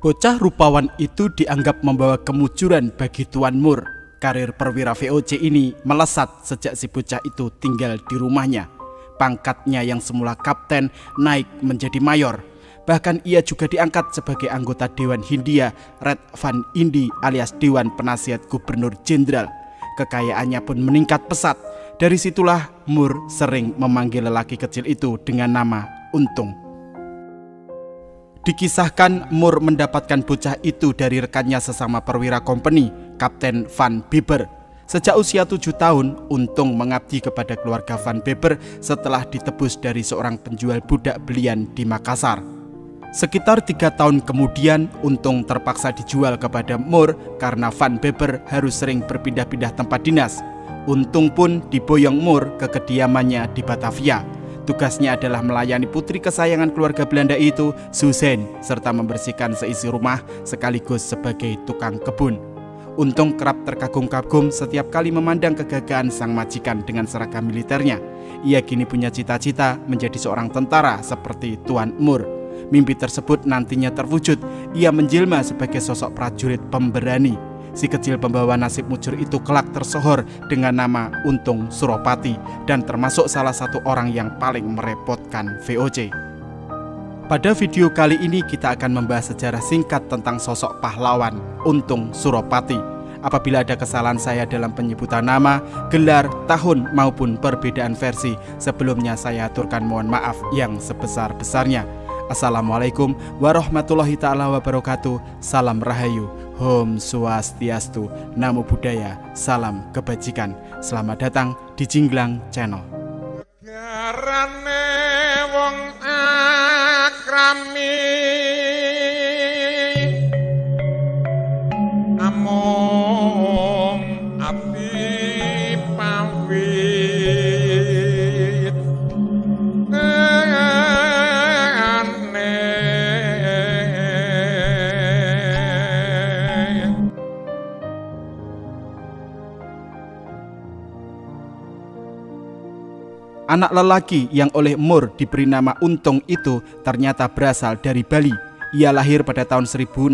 Bocah rupawan itu dianggap membawa kemujuran bagi Tuan Moore. Karir perwira VOC ini melesat sejak si bocah itu tinggal di rumahnya. Pangkatnya yang semula kapten naik menjadi mayor. Bahkan ia juga diangkat sebagai anggota Dewan Hindia Red Van Indi alias Dewan Penasihat Gubernur Jenderal. Kekayaannya pun meningkat pesat. Dari situlah Moore sering memanggil lelaki kecil itu dengan nama Untung. Dikisahkan Moore mendapatkan bocah itu dari rekannya sesama perwira kompeni, Kapten Van Beber. Sejak usia 7 tahun, Untung mengabdi kepada keluarga Van Beber setelah ditebus dari seorang penjual budak belian di Makassar. Sekitar 3 tahun kemudian, Untung terpaksa dijual kepada Moore karena Van Beber harus sering berpindah-pindah tempat dinas. Untung pun diboyong Moore ke kediamannya di Batavia. Tugasnya adalah melayani putri kesayangan keluarga Belanda itu, Susan, serta membersihkan seisi rumah sekaligus sebagai tukang kebun. Untung kerap terkagum-kagum setiap kali memandang kegagahan sang majikan dengan seragam militernya. Ia kini punya cita-cita menjadi seorang tentara seperti Tuan Moore. Mimpi tersebut nantinya terwujud. Ia menjelma sebagai sosok prajurit pemberani. Si kecil pembawa nasib mujur itu kelak tersohor dengan nama Untung Suropati dan termasuk salah satu orang yang paling merepotkan VOC. Pada video kali ini kita akan membahas sejarah singkat tentang sosok pahlawan Untung Suropati. Apabila ada kesalahan saya dalam penyebutan nama, gelar, tahun maupun perbedaan versi, sebelumnya saya aturkan mohon maaf yang sebesar-besarnya. Assalamualaikum warahmatullahi ta'ala wabarakatuh. Salam Rahayu, Om Swastiastu, Namo Buddhaya, salam kebajikan. Selamat datang di Jinglang Channel. Garane wong akrami among api pawit Anak lelaki yang oleh Moore diberi nama Untung itu ternyata berasal dari Bali. Ia lahir pada tahun 1660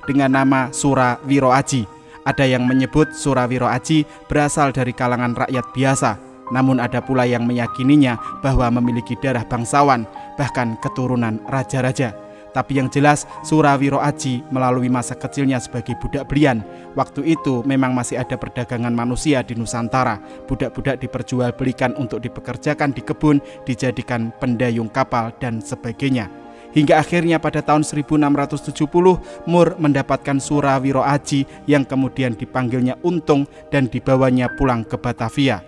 dengan nama Surawiro Aji. Ada yang menyebut Surawiro Aji berasal dari kalangan rakyat biasa. Namun ada pula yang meyakininya bahwa memiliki darah bangsawan, bahkan keturunan raja-raja. Tapi yang jelas Surawiro Aji melalui masa kecilnya sebagai budak belian. Waktu itu memang masih ada perdagangan manusia di Nusantara. Budak-budak diperjualbelikan untuk dipekerjakan di kebun, dijadikan pendayung kapal dan sebagainya. Hingga akhirnya pada tahun 1670 Moore mendapatkan Surawiro Aji yang kemudian dipanggilnya Untung dan dibawanya pulang ke Batavia.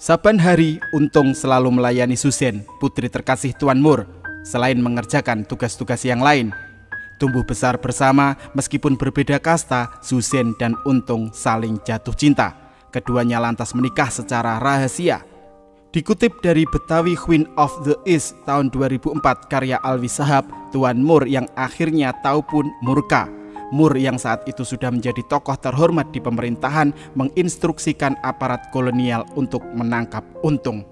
Saban hari Untung selalu melayani Susan, putri terkasih Tuan Moore. Selain mengerjakan tugas-tugas yang lain, tumbuh besar bersama meskipun berbeda kasta, Susan dan Untung saling jatuh cinta. Keduanya lantas menikah secara rahasia. Dikutip dari Betawi Queen of the East tahun 2004 karya Alwi Shahab, Tuan Moore yang akhirnya tahu pun murka. Moore yang saat itu sudah menjadi tokoh terhormat di pemerintahan menginstruksikan aparat kolonial untuk menangkap Untung.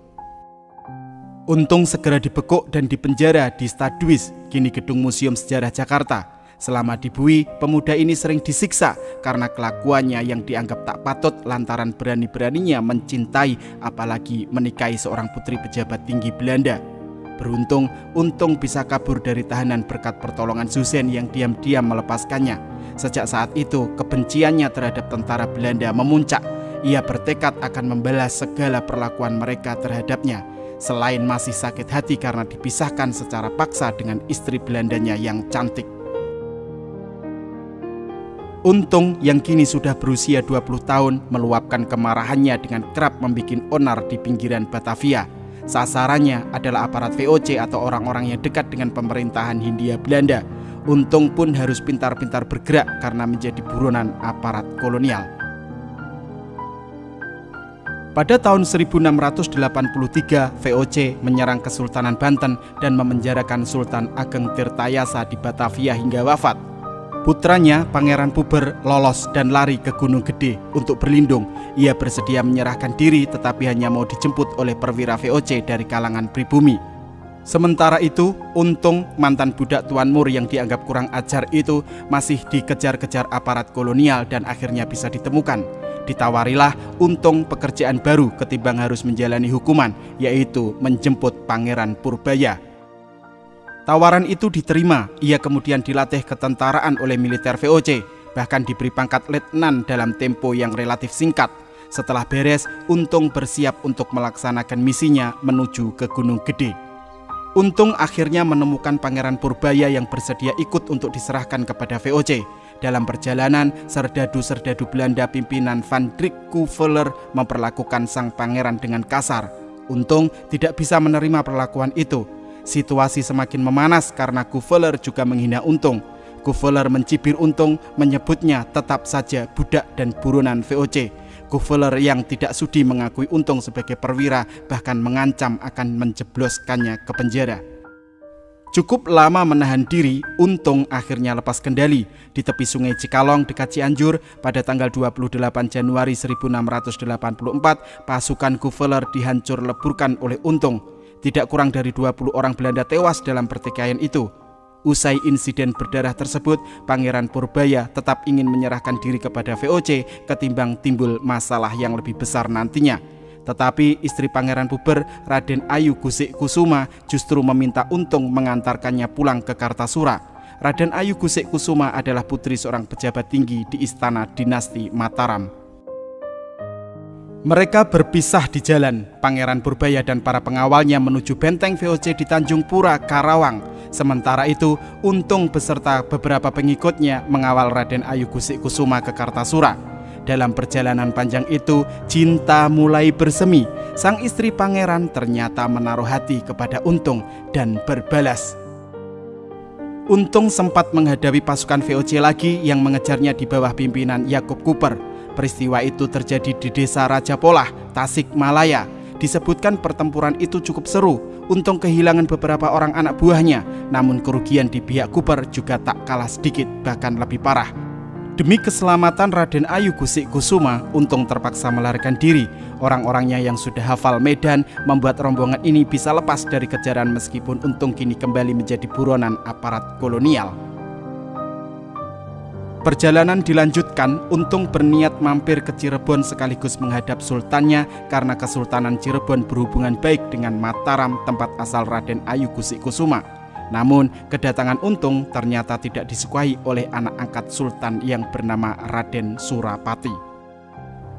Untung segera dibekuk dan dipenjara di Stadwis, kini Gedung Museum Sejarah Jakarta. Selama di Bui, pemuda ini sering disiksa karena kelakuannya yang dianggap tak patut lantaran berani-beraninya mencintai apalagi menikahi seorang putri pejabat tinggi Belanda. Beruntung, Untung bisa kabur dari tahanan berkat pertolongan Susan yang diam-diam melepaskannya. Sejak saat itu, kebenciannya terhadap tentara Belanda memuncak. Ia bertekad akan membalas segala perlakuan mereka terhadapnya. Selain masih sakit hati karena dipisahkan secara paksa dengan istri Belandanya yang cantik. Untung yang kini sudah berusia 20 tahun meluapkan kemarahannya dengan kerap membuat onar di pinggiran Batavia. Sasarannya adalah aparat VOC atau orang-orang yang dekat dengan pemerintahan Hindia Belanda. Untung pun harus pintar-pintar bergerak karena menjadi buronan aparat kolonial. Pada tahun 1683, VOC menyerang Kesultanan Banten dan memenjarakan Sultan Ageng Tirtayasa di Batavia hingga wafat. Putranya, Pangeran Puber, lolos dan lari ke Gunung Gede untuk berlindung. Ia bersedia menyerahkan diri tetapi hanya mau dijemput oleh perwira VOC dari kalangan pribumi. Sementara itu, Untung, mantan budak Tuan Mur yang dianggap kurang ajar itu masih dikejar-kejar aparat kolonial dan akhirnya bisa ditemukan. Ditawarilah Untung pekerjaan baru ketimbang harus menjalani hukuman, yaitu menjemput Pangeran Purbaya. Tawaran itu diterima, ia kemudian dilatih ketentaraan oleh militer VOC, bahkan diberi pangkat letnan dalam tempo yang relatif singkat. Setelah beres, Untung bersiap untuk melaksanakan misinya menuju ke Gunung Gede. Untung akhirnya menemukan Pangeran Purbaya yang bersedia ikut untuk diserahkan kepada VOC. Dalam perjalanan, serdadu-serdadu Belanda pimpinan Van Dijk Kuveler memperlakukan sang pangeran dengan kasar. Untung tidak bisa menerima perlakuan itu. Situasi semakin memanas karena Kuveler juga menghina Untung. Kuveler mencibir Untung, menyebutnya tetap saja budak dan buronan VOC. Kuveler yang tidak sudi mengakui Untung sebagai perwira bahkan mengancam akan menjebloskannya ke penjara. Cukup lama menahan diri, Untung akhirnya lepas kendali. Di tepi sungai Cikalong dekat Cianjur pada tanggal 28 Januari 1684, pasukan Kuveler dihancur leburkan oleh Untung. Tidak kurang dari 20 orang Belanda tewas dalam pertikaian itu. Usai insiden berdarah tersebut, Pangeran Purbaya tetap ingin menyerahkan diri kepada VOC ketimbang timbul masalah yang lebih besar nantinya. Tetapi istri Pangeran Puber, Raden Ayu Gusik Kusuma, justru meminta Untung mengantarkannya pulang ke Kartasura. Raden Ayu Gusik Kusuma adalah putri seorang pejabat tinggi di istana dinasti Mataram. Mereka berpisah di jalan. Pangeran Purbaya dan para pengawalnya menuju benteng VOC di Tanjung Pura, Karawang. Sementara itu, Untung beserta beberapa pengikutnya mengawal Raden Ayu Gusik Kusuma ke Kartasura. Dalam perjalanan panjang itu, cinta mulai bersemi. Sang istri pangeran ternyata menaruh hati kepada Untung dan berbalas. Untung sempat menghadapi pasukan VOC lagi yang mengejarnya di bawah pimpinan Yakub Cooper. Peristiwa itu terjadi di desa Rajapolah, Tasikmalaya. Disebutkan pertempuran itu cukup seru. Untung kehilangan beberapa orang anak buahnya, namun kerugian di pihak Cooper juga tak kalah sedikit, bahkan lebih parah. Demi keselamatan Raden Ayu Gusik Kusuma, Untung terpaksa melarikan diri. Orang-orangnya yang sudah hafal medan membuat rombongan ini bisa lepas dari kejaran meskipun Untung kini kembali menjadi buronan aparat kolonial. Perjalanan dilanjutkan, Untung berniat mampir ke Cirebon sekaligus menghadap sultannya karena Kesultanan Cirebon berhubungan baik dengan Mataram, tempat asal Raden Ayu Gusik Kusuma. Namun, kedatangan Untung ternyata tidak disukai oleh anak angkat sultan yang bernama Raden Surapati.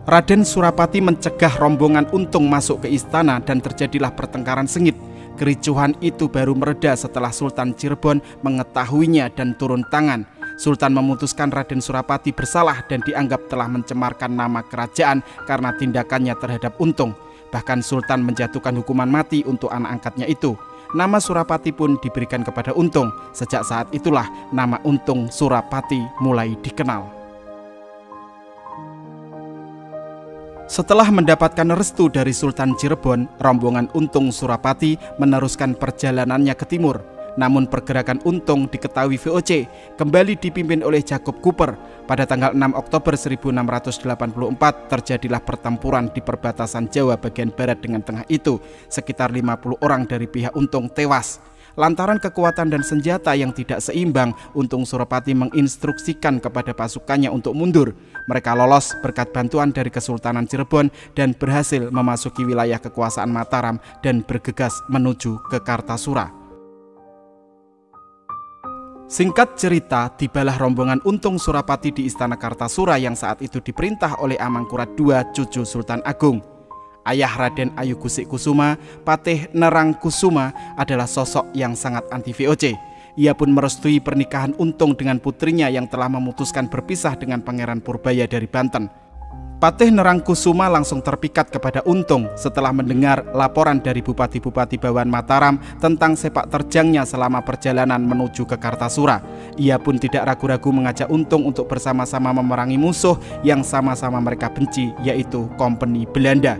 Raden Surapati mencegah rombongan Untung masuk ke istana dan terjadilah pertengkaran sengit. Kericuhan itu baru mereda setelah Sultan Cirebon mengetahuinya dan turun tangan. Sultan memutuskan Raden Surapati bersalah dan dianggap telah mencemarkan nama kerajaan karena tindakannya terhadap Untung. Bahkan Sultan menjatuhkan hukuman mati untuk anak angkatnya itu. Nama Surapati pun diberikan kepada Untung. Sejak saat itulah nama Untung Surapati mulai dikenal. Setelah mendapatkan restu dari Sultan Cirebon, rombongan Untung Surapati meneruskan perjalanannya ke timur. Namun pergerakan Untung diketahui VOC, kembali dipimpin oleh Yakub Cooper. Pada tanggal 6 Oktober 1684 terjadilah pertempuran di perbatasan Jawa bagian barat dengan tengah itu. Sekitar 50 orang dari pihak Untung tewas. Lantaran kekuatan dan senjata yang tidak seimbang, Untung Surapati menginstruksikan kepada pasukannya untuk mundur. Mereka lolos berkat bantuan dari Kesultanan Cirebon dan berhasil memasuki wilayah kekuasaan Mataram dan bergegas menuju ke Kartasura. Singkat cerita, tibalah rombongan Untung Surapati di Istana Kartasura yang saat itu diperintah oleh Amangkurat II, cucu Sultan Agung. Ayah Raden Ayu Gusik Kusuma, Patih Nerang Kusuma, adalah sosok yang sangat anti VOC. Ia pun merestui pernikahan Untung dengan putrinya yang telah memutuskan berpisah dengan Pangeran Purbaya dari Banten. Patih Nerang Kusuma langsung terpikat kepada Untung setelah mendengar laporan dari Bupati-Bupati Bawahan Mataram tentang sepak terjangnya selama perjalanan menuju ke Kartasura. Ia pun tidak ragu-ragu mengajak Untung untuk bersama-sama memerangi musuh yang sama-sama mereka benci, yaitu Kompeni Belanda.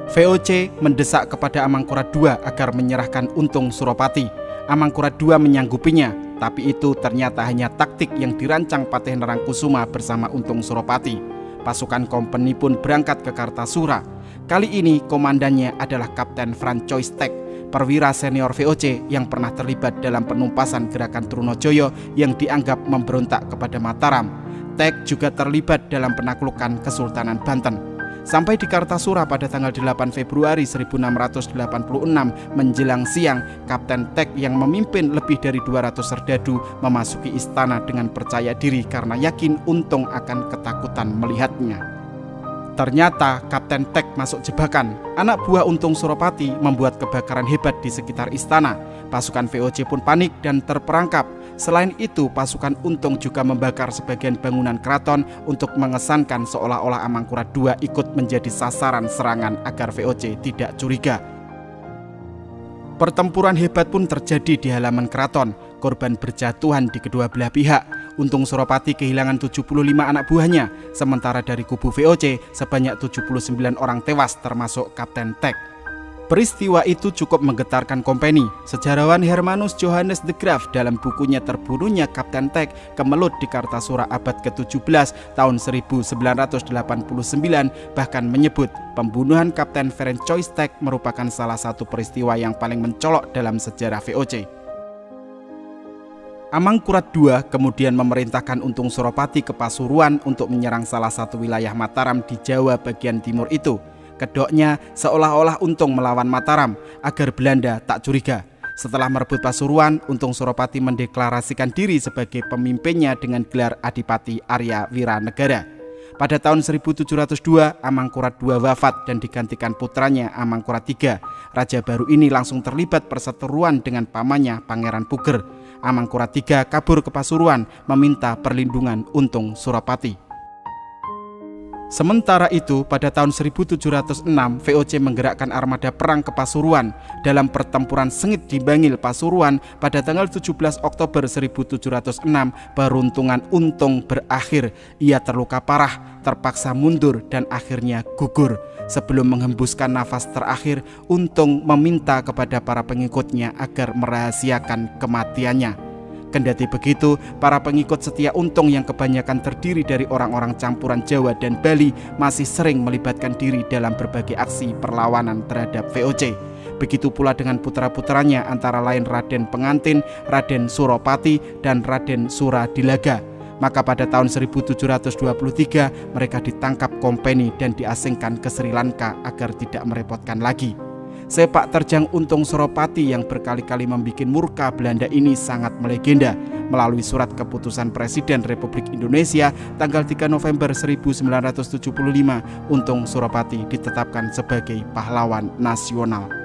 VOC mendesak kepada Amangkurat II agar menyerahkan Untung Surapati. Amangkurat II menyanggupinya, tapi itu ternyata hanya taktik yang dirancang Patih Nerang Kusuma bersama Untung Surapati. Pasukan kompeni pun berangkat ke Kartasura. Kali ini komandannya adalah Kapten Francois Tek, perwira senior VOC yang pernah terlibat dalam penumpasan gerakan Trunojoyo yang dianggap memberontak kepada Mataram. Tek juga terlibat dalam penaklukan Kesultanan Banten. Sampai di Kartasura pada tanggal 8 Februari 1686 menjelang siang, Kapten Tek yang memimpin lebih dari 200 serdadu memasuki istana dengan percaya diri karena yakin Untung akan ketakutan melihatnya. Ternyata Kapten Tek masuk jebakan. Anak buah Untung Suropati membuat kebakaran hebat di sekitar istana. Pasukan VOC pun panik dan terperangkap. Selain itu, pasukan Untung juga membakar sebagian bangunan keraton untuk mengesankan seolah-olah Amangkurat II ikut menjadi sasaran serangan agar VOC tidak curiga. Pertempuran hebat pun terjadi di halaman keraton. Korban berjatuhan di kedua belah pihak. Untung Suropati kehilangan 75 anak buahnya, sementara dari kubu VOC sebanyak 79 orang tewas termasuk Kapten Tek. Peristiwa itu cukup menggetarkan kompeni. Sejarawan Hermanus Johannes de Graaf dalam bukunya Terbunuhnya Kapten Tek Kemelut di Kartasura abad ke-17 tahun 1989 bahkan menyebut pembunuhan Kapten Francois Tek merupakan salah satu peristiwa yang paling mencolok dalam sejarah VOC. Amangkurat II kemudian memerintahkan Untung Suropati ke Pasuruan untuk menyerang salah satu wilayah Mataram di Jawa bagian timur itu. Kedoknya seolah-olah Untung melawan Mataram agar Belanda tak curiga. Setelah merebut Pasuruan, Untung Suropati mendeklarasikan diri sebagai pemimpinnya dengan gelar Adipati Arya Wiranegara. Pada tahun 1702, Amangkurat II wafat dan digantikan putranya Amangkurat III. Raja baru ini langsung terlibat perseteruan dengan pamannya Pangeran Puger. Amangkurat III kabur ke Pasuruan meminta perlindungan Untung Suropati. Sementara itu, pada tahun 1706, VOC menggerakkan armada perang ke Pasuruan. Dalam pertempuran sengit di Bangil, Pasuruan, pada tanggal 17 Oktober 1706, peruntungan Untung berakhir. Ia terluka parah, terpaksa mundur, dan akhirnya gugur. Sebelum menghembuskan nafas terakhir, Untung meminta kepada para pengikutnya agar merahasiakan kematiannya. Kendati begitu, para pengikut setia Untung yang kebanyakan terdiri dari orang-orang campuran Jawa dan Bali masih sering melibatkan diri dalam berbagai aksi perlawanan terhadap VOC. Begitu pula dengan putra-putranya antara lain Raden Pengantin, Raden Suropati, dan Raden Suradilaga. Maka pada tahun 1723 mereka ditangkap kompeni dan diasingkan ke Sri Lanka agar tidak merepotkan lagi. Sepak terjang Untung Suropati yang berkali-kali membuat murka Belanda ini sangat melegenda. Melalui surat keputusan Presiden Republik Indonesia tanggal 3 November 1975, Untung Suropati ditetapkan sebagai pahlawan nasional.